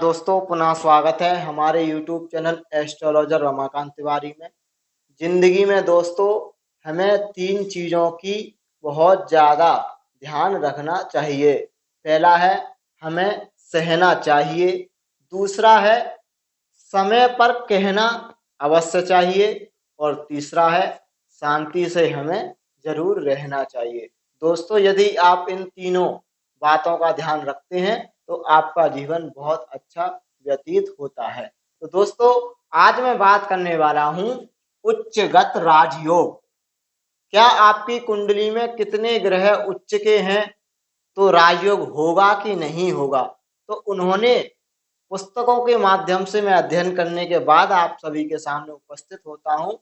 दोस्तों, पुनः स्वागत है हमारे YouTube channel astrologer Ramakant Tiwari में। जिंदगी में दोस्तों हमें तीन चीज़ों की बहुत ज़्यादा ध्यान रखना चाहिए। पहला है हमें सहना चाहिए, दूसरा है समय पर कहना अवश्य चाहिए और तीसरा है शांति से हमें जरूर रहना चाहिए। दोस्तों, यदि आप इन तीनों बातों का ध्यान रखते हैं तो आपका जीवन बहुत अच्छा व्यतीत होता है। तो दोस्तों, आज मैं बात करने वाला हूं उच्चगत राजयोग। क्या आपकी कुंडली में कितने ग्रह उच्च के हैं तो राजयोग होगा कि नहीं होगा? तो उन्होंने पुस्तकों के माध्यम से मैं अध्ययन करने के बाद आप सभी के सामने उपस्थित होता हूं।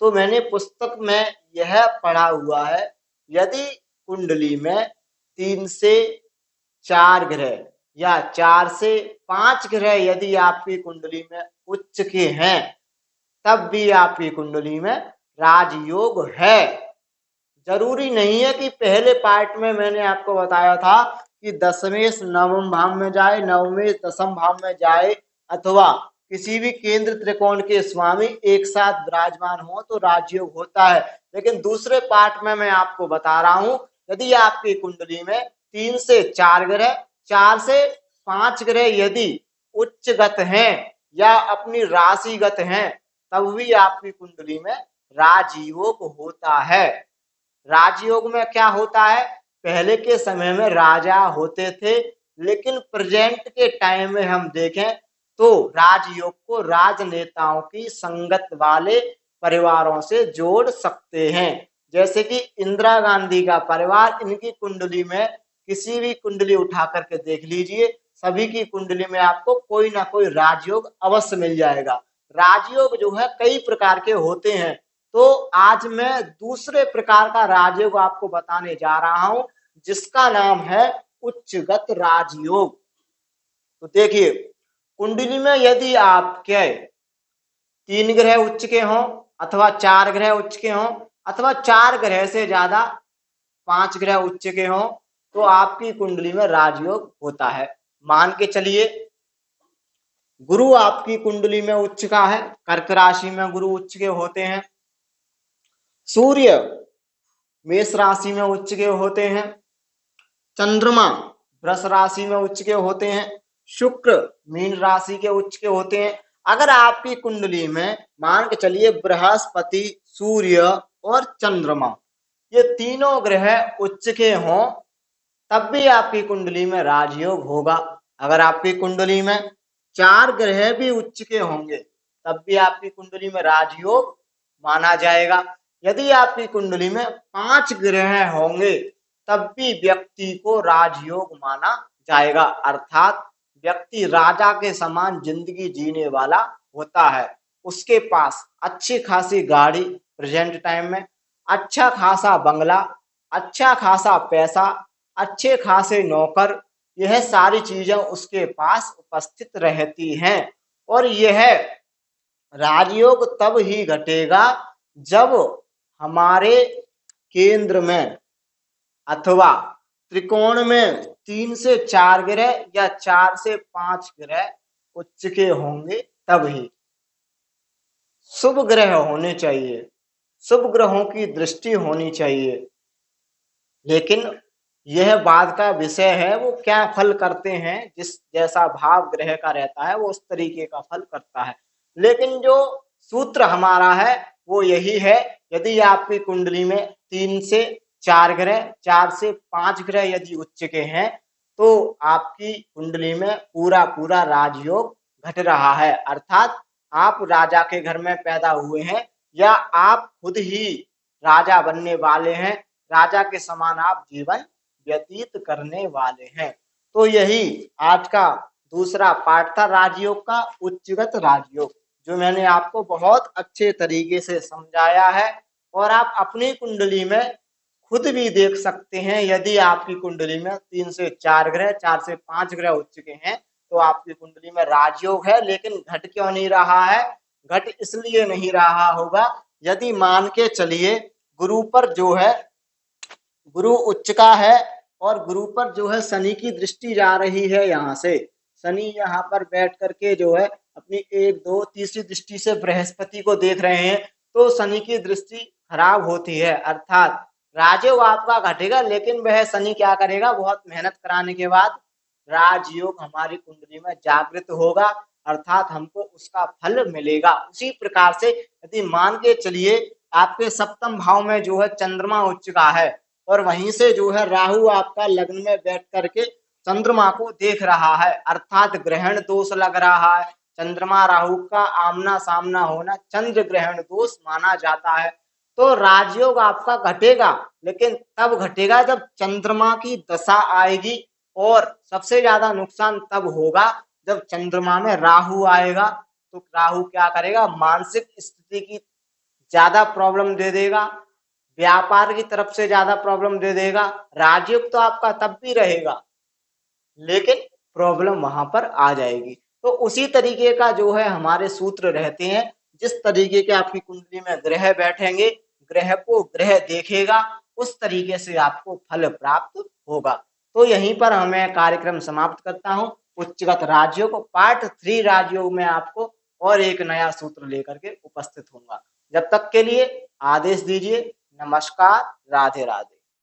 तो मैंने पुस्तक में यह पढ़ा हुआ है, यदि कुंडली में 3 से 4 ग्रह या 4 से 5 ग्रह यदि आपकी कुंडली में उच्च के हैं, तब भी आपकी कुंडली में राजयोग है। जरूरी नहीं है कि पहले पार्ट में मैंने आपको बताया था कि दशमेश नवम भाव में जाए, नवमेश दशम भाव में जाए, अथवा किसी भी केंद्र त्रिकोण के स्वामी एक साथ विराजमान हो तो राजयोग होता है। लेकिन दूसरे पार्ट में मैं आपको बता रहा हूं, यदि आपकी कुंडली में 3 से 4 ग्रह, 4 से 5 ग्रह यदि उच्चगत हैं या अपनी राशिगत हैं, तब भी आपकी कुंडली में राजयोग होता है। राजयोग में क्या होता है? पहले के समय में राजा होते थे, लेकिन प्रेजेंट के टाइम में हम देखें तो राजयोग को राजनेताओं की संगत वाले परिवारों से जोड़ सकते हैं। जैसे कि इंदिरा गांधी का परिवार, इनकी कुंडली में किसी भी कुंडली उठा करके देख लीजिए, सभी की कुंडली में आपको कोई ना कोई राजयोग अवश्य मिल जाएगा। राजयोग जो है कई प्रकार के होते हैं, तो आज मैं दूसरे प्रकार का राजयोग आपको बताने जा रहा हूं, जिसका नाम है उच्चगत राजयोग। तो देखिए, कुंडली में यदि आपके 3 ग्रह उच्च के हों अथवा 4 ग्रह उच्च के हों अथवा 4 ग्रह से ज्यादा 5 ग्रह उच्च के हों, तो आपकी कुंडली में राजयोग होता है। मान के चलिए गुरु आपकी कुंडली में उच्च का है, कर्क राशि में गुरु उच्च के होते हैं, सूर्य मेष राशि में उच्च के होते हैं, चंद्रमा वृष राशि में उच्च के होते हैं, शुक्र मीन राशि के उच्च के होते हैं। अगर आपकी कुंडली में मान के चलिए बृहस्पति, सूर्य और चंद्रमा ये तीनों ग्रह उच्च के हों, तब भी आपकी कुंडली में राजयोग होगा। अगर आपकी कुंडली में 4 ग्रह भी उच्च के होंगे, तब भी आपकी कुंडली में राजयोग माना जाएगा। यदि आपकी कुंडली में 5 ग्रह होंगे, तब भी व्यक्ति को राजयोग माना जाएगा। अर्थात व्यक्ति राजा के समान जिंदगी जीने वाला होता है। उसके पास अच्छी खासी गाड़ी प्रेजेंट टाइम में, अच्छा खासा बंगला, अच्छा खासा पैसा, अच्छे खासे नौकर, यह सारी चीजें उसके पास उपस्थित रहती हैं। और यह राजयोग तब ही घटेगा जब हमारे केंद्र में अथवा त्रिकोण में 3 से 4 ग्रह या 4 से 5 ग्रह उच्च के होंगे, तब ही। शुभ ग्रह होने चाहिए, शुभ ग्रहों की दृष्टि होनी चाहिए, लेकिन यह बात का विषय है वो क्या फल करते हैं, जिस जैसा भाव ग्रह का रहता है वो उस तरीके का फल करता है। लेकिन जो सूत्र हमारा है वो यही है, यदि आपकी कुंडली में 3 से 4 ग्रह, 4 से 5 ग्रह यदि उच्च के हैं, तो आपकी कुंडली में पूरा पूरा राजयोग घट रहा है। अर्थात आप राजा के घर में पैदा हुए हैं या आप खुद ही राजा बनने वाले हैं, राजा के समान आप जीवन व्यतीत करने वाले हैं। तो यही आज का दूसरा पार्ट था राजयोग का, उच्चगत राजयोग, जो मैंने आपको बहुत अच्छे तरीके से समझाया है। और आप अपनी कुंडली में खुद भी देख सकते हैं, यदि आपकी कुंडली में 3 से 4 ग्रह, 4 से 5 ग्रह उच्च के हैं, तो आपकी कुंडली में राजयोग है। लेकिन घट क्यों नहीं रहा है? घट इसलिए नहीं रहा होगा, यदि मान के चलिए गुरु पर जो है, गुरु उच्च का है और गुरु पर जो है शनि की दृष्टि जा रही है, यहाँ से शनि यहाँ पर बैठ करके जो है अपनी एक दो तीसरी दृष्टि से बृहस्पति को देख रहे हैं, तो शनि की दृष्टि खराब होती है, अर्थात राजयोग आपका घटेगा, लेकिन वह शनि क्या करेगा, बहुत मेहनत कराने के बाद राजयोग हमारी कुंडली में जागृत होगा, अर्थात हमको उसका फल मिलेगा। उसी प्रकार से यदि मान के चलिए आपके सप्तम भाव में जो है चंद्रमा उच्च का है और वहीं से जो है राहु आपका लग्न में बैठ करके चंद्रमा को देख रहा है, अर्थात ग्रहण दोष लग रहा है। चंद्रमा राहु का आमना सामना होना चंद्र ग्रहण दोष माना जाता है। तो राजयोग आपका घटेगा, लेकिन तब घटेगा जब चंद्रमा की दशा आएगी, और सबसे ज्यादा नुकसान तब होगा जब चंद्रमा में राहु आएगा। तो राहु क्या करेगा, मानसिक स्थिति की ज्यादा प्रॉब्लम दे देगा, व्यापार की तरफ से ज्यादा प्रॉब्लम दे देगा। राजयोग तो आपका तब भी रहेगा, लेकिन प्रॉब्लम वहां पर आ जाएगी। तो उसी तरीके का जो है हमारे सूत्र रहते हैं, जिस तरीके के आपकी कुंडली में ग्रह बैठेंगे, ग्रह को ग्रह देखेगा, उस तरीके से आपको फल प्राप्त होगा। तो यहीं पर मैं कार्यक्रम समाप्त करता हूँ। उच्चगत राजयोग पार्ट 3 राजयोग में आपको और एक नया सूत्र लेकर के उपस्थित होऊंगा। जब तक के लिए आदेश दीजिए। नमस्कार, राधे राधे।